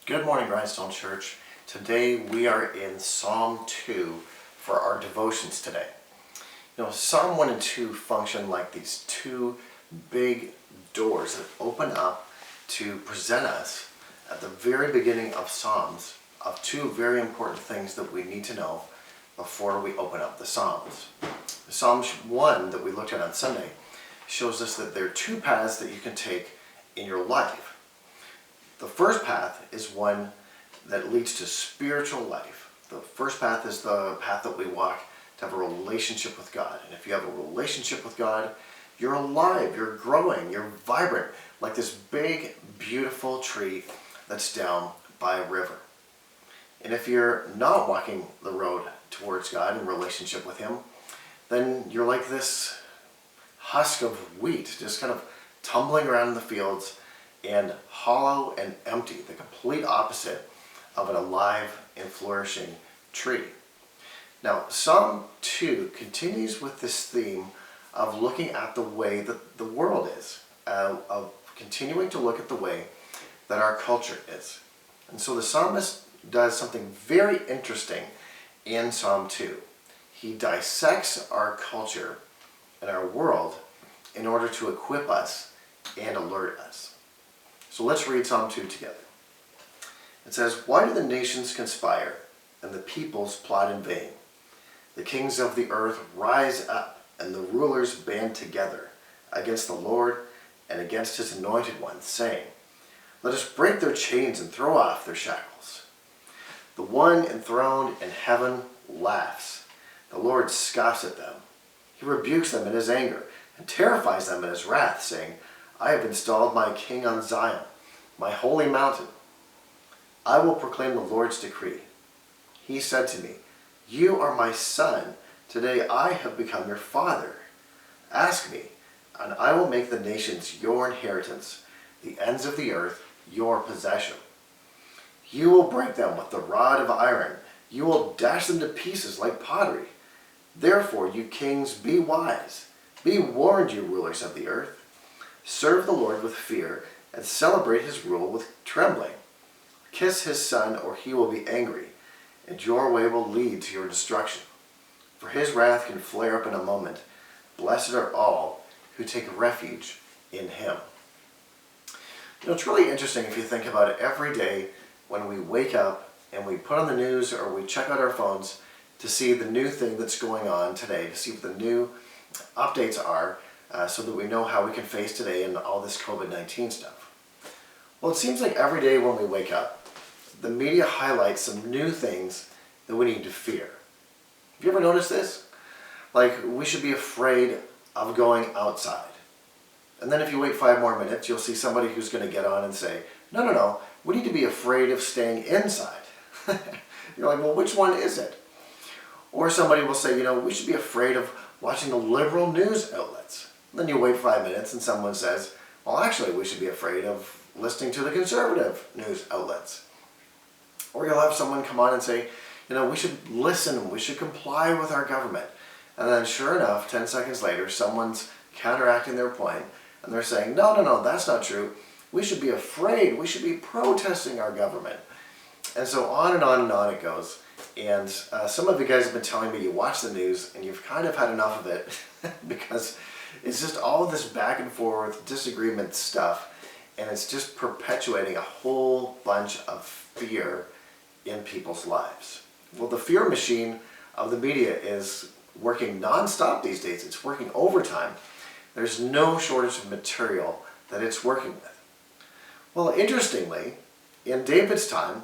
Good morning, Grindstone Church. Today we are in Psalm 2 for our devotions today. Psalm 1 and 2 function like these two big doors that open up to present us at the very beginning of Psalms of two very important things that we need to know before we open up the Psalms. Psalm 1 that we looked at on Sunday shows us that there are two paths that you can take in your life. The first path is one that leads to spiritual life. The first path is the path that we walk to have a relationship with God. And if you have a relationship with God, you're alive, you're growing, you're vibrant, like this big, beautiful tree that's down by a river. And if you're not walking the road towards God in relationship with Him, then you're like this husk of wheat, just kind of tumbling around in the fields, and hollow and empty, the complete opposite of an alive and flourishing tree. Now, Psalm 2 continues with this theme of looking at the way that the world is, of continuing to look at the way that our culture is. And so the psalmist does something very interesting in Psalm 2. He dissects our culture and our world in order to equip us and alert us. So let's read Psalm 2 together. It says, "Why do the nations conspire and the peoples plot in vain? The kings of the earth rise up and the rulers band together against the Lord and against His anointed one, saying, let us break their chains and throw off their shackles. The one enthroned in heaven laughs. The Lord scoffs at them. He rebukes them in His anger and terrifies them in His wrath, saying, I have installed my king on Zion, my holy mountain. I will proclaim the Lord's decree. He said to me, you are my son. Today I have become your father. Ask me, and I will make the nations your inheritance, the ends of the earth your possession. You will break them with the rod of iron. You will dash them to pieces like pottery. Therefore, you kings, be wise. Be warned, you rulers of the earth. Serve the Lord with fear and celebrate His rule with trembling. Kiss His Son, or He will be angry, and your way will lead to your destruction. For His wrath can flare up in a moment. Blessed are all who take refuge in Him." It's really interesting if you think about it. Every day when we wake up and we put on the news or we check out our phones to see the new thing that's going on today, to see what the new updates are, so that we know how we can face today and all this COVID-19 stuff. Well, it seems like every day when we wake up, the media highlights some new things that we need to fear. Have you ever noticed this? Like, we should be afraid of going outside. And then if you wait 5 more minutes, you'll see somebody who's going to get on and say, no, we need to be afraid of staying inside. You're like, well, which one is it? Or somebody will say, we should be afraid of watching the liberal news outlets. Then you wait 5 minutes and someone says, well, actually, we should be afraid of listening to the conservative news outlets. Or you'll have someone come on and say, we should listen, we should comply with our government. And then sure enough, 10 seconds later, someone's counteracting their point and they're saying, no, that's not true. We should be afraid, we should be protesting our government. And so on and on and on it goes. And some of you guys have been telling me you watch the news and you've kind of had enough of it because it's just all this back and forth disagreement stuff, and it's just perpetuating a whole bunch of fear in people's lives. Well, the fear machine of the media is working nonstop these days. It's working overtime. There's no shortage of material that it's working with. Well, interestingly, in David's time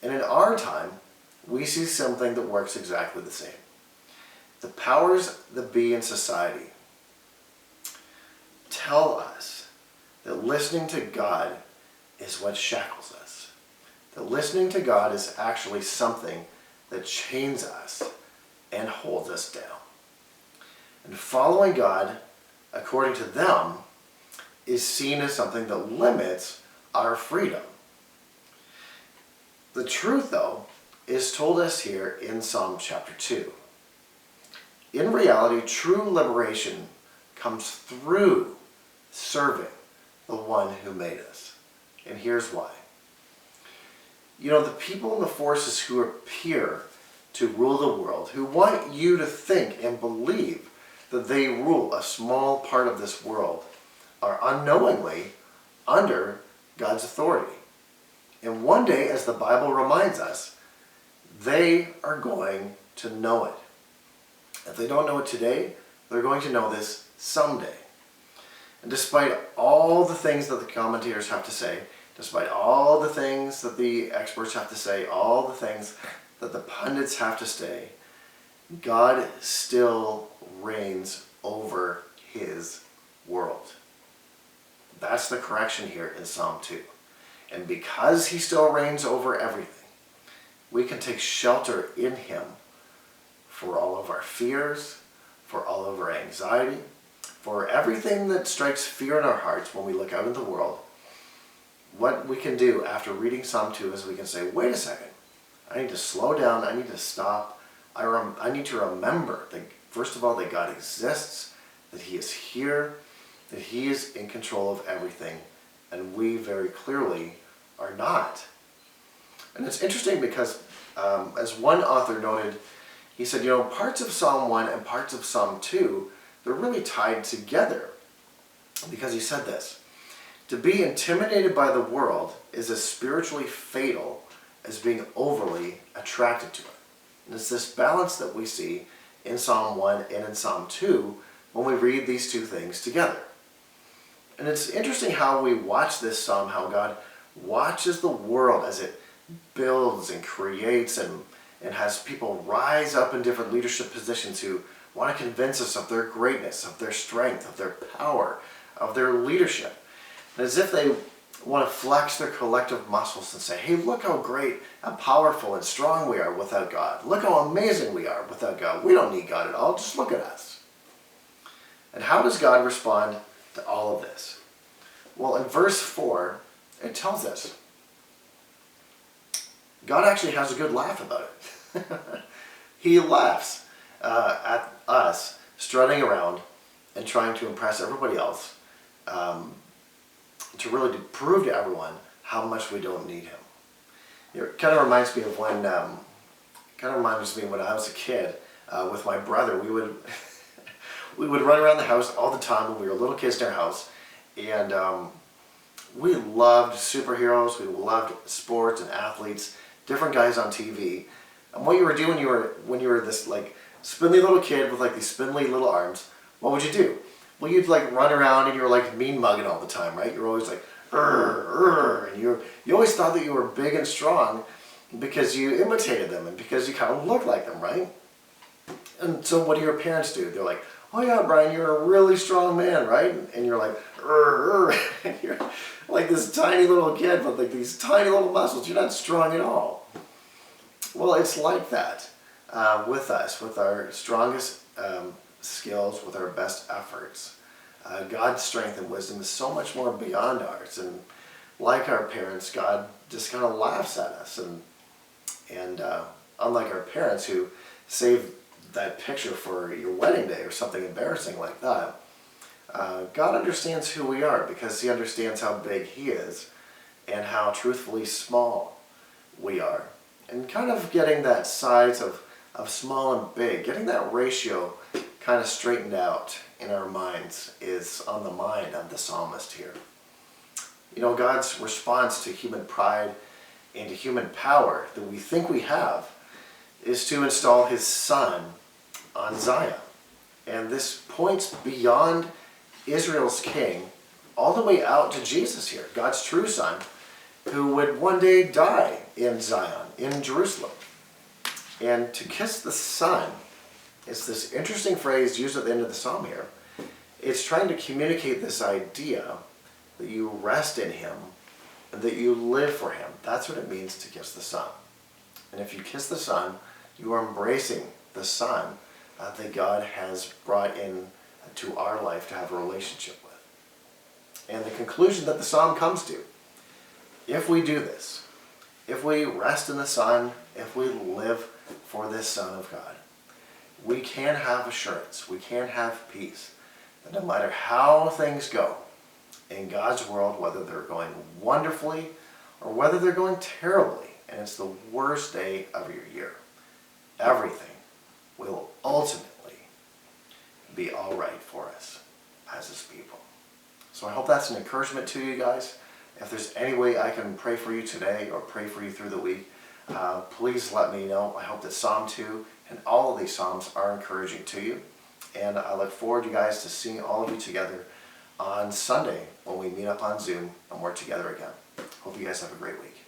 and in our time, we see something that works exactly the same. The powers that be in society tell us that listening to God is what shackles us. That listening to God is actually something that chains us and holds us down. And following God, according to them, is seen as something that limits our freedom. The truth, though, is told us here in Psalm chapter 2. In reality, true liberation comes through serving the one who made us. And here's why. The people and the forces who appear to rule the world, who want you to think and believe that they rule a small part of this world, are unknowingly under God's authority. And one day, as the Bible reminds us, they are going to know it. If they don't know it today, they're going to know this someday. And despite all the things that the commentators have to say, despite all the things that the experts have to say, all the things that the pundits have to say, God still reigns over his world. That's the correction here in Psalm 2. And because he still reigns over everything, we can take shelter in him for all of our fears, for all of our anxiety, for everything that strikes fear in our hearts when we look out in the world. What we can do after reading Psalm 2 is we can say, wait a second, I need to slow down, I need to stop, I need to remember that, first of all, that God exists, that he is here, that he is in control of everything, and we very clearly are not. And it's interesting because, as one author noted, he said, parts of Psalm 1 and parts of Psalm 2, they're really tied together. Because he said this, to be intimidated by the world is as spiritually fatal as being overly attracted to it. And it's this balance that we see in Psalm 1 and in Psalm 2 when we read these two things together. And it's interesting how we watch this psalm, how God watches the world as it builds and creates and has people rise up in different leadership positions who want to convince us of their greatness, of their strength, of their power, of their leadership. And as if they want to flex their collective muscles and say, hey, look how great and powerful and strong we are without God. Look how amazing we are without God. We don't need God at all. Just look at us. And how does God respond to all of this? Well, in verse 4, it tells us God actually has a good laugh about it. He laughs at us strutting around and trying to impress everybody else, to really prove to everyone how much we don't need him. It kind of reminds me of when I was a kid with my brother. We would we would run around the house all the time when we were little kids in our house, and we loved superheroes. We loved sports and athletes, different guys on TV. And what you were doing when you were this like spindly little kid with like these spindly little arms, what would you do? Well, you'd like run around and you were like mean mugging all the time, right? You're always like, and you always thought that you were big and strong because you imitated them and because you kind of looked like them, right? And so what do your parents do? They're like, oh yeah, Brian, you're a really strong man, right? And you're like, and you're like this tiny little kid with like these tiny little muscles. You're not strong at all. Well, it's like that with us, with our strongest skills, with our best efforts. God's strength and wisdom is so much more beyond ours, and like our parents, God just kind of laughs at us. And unlike our parents who save that picture for your wedding day or something embarrassing like that, God understands who we are because he understands how big he is and how truthfully small we are. And kind of getting that size of small and big, getting that ratio kind of straightened out in our minds is on the mind of the psalmist here. God's response to human pride and to human power that we think we have is to install his son on Zion. And this points beyond Israel's king all the way out to Jesus here, God's true son, who would one day die in Zion, in Jerusalem. And to kiss the son, it's this interesting phrase used at the end of the psalm here. It's trying to communicate this idea that you rest in him and that you live for him. That's what it means to kiss the son. And if you kiss the son, you are embracing the son that God has brought in to our life to have a relationship with. And the conclusion that the psalm comes to, if we do this, if we rest in the son, if we live for this Son of God, we can have assurance, we can have peace, that no matter how things go in God's world, whether they're going wonderfully or whether they're going terribly and it's the worst day of your year, everything will ultimately be all right for us as His people. So I hope that's an encouragement to you guys. If there's any way I can pray for you today or pray for you through the week, please let me know. I hope that Psalm 2 and all of these Psalms are encouraging to you. And I look forward, you guys, to seeing all of you together on Sunday when we meet up on Zoom and work together again. Hope you guys have a great week.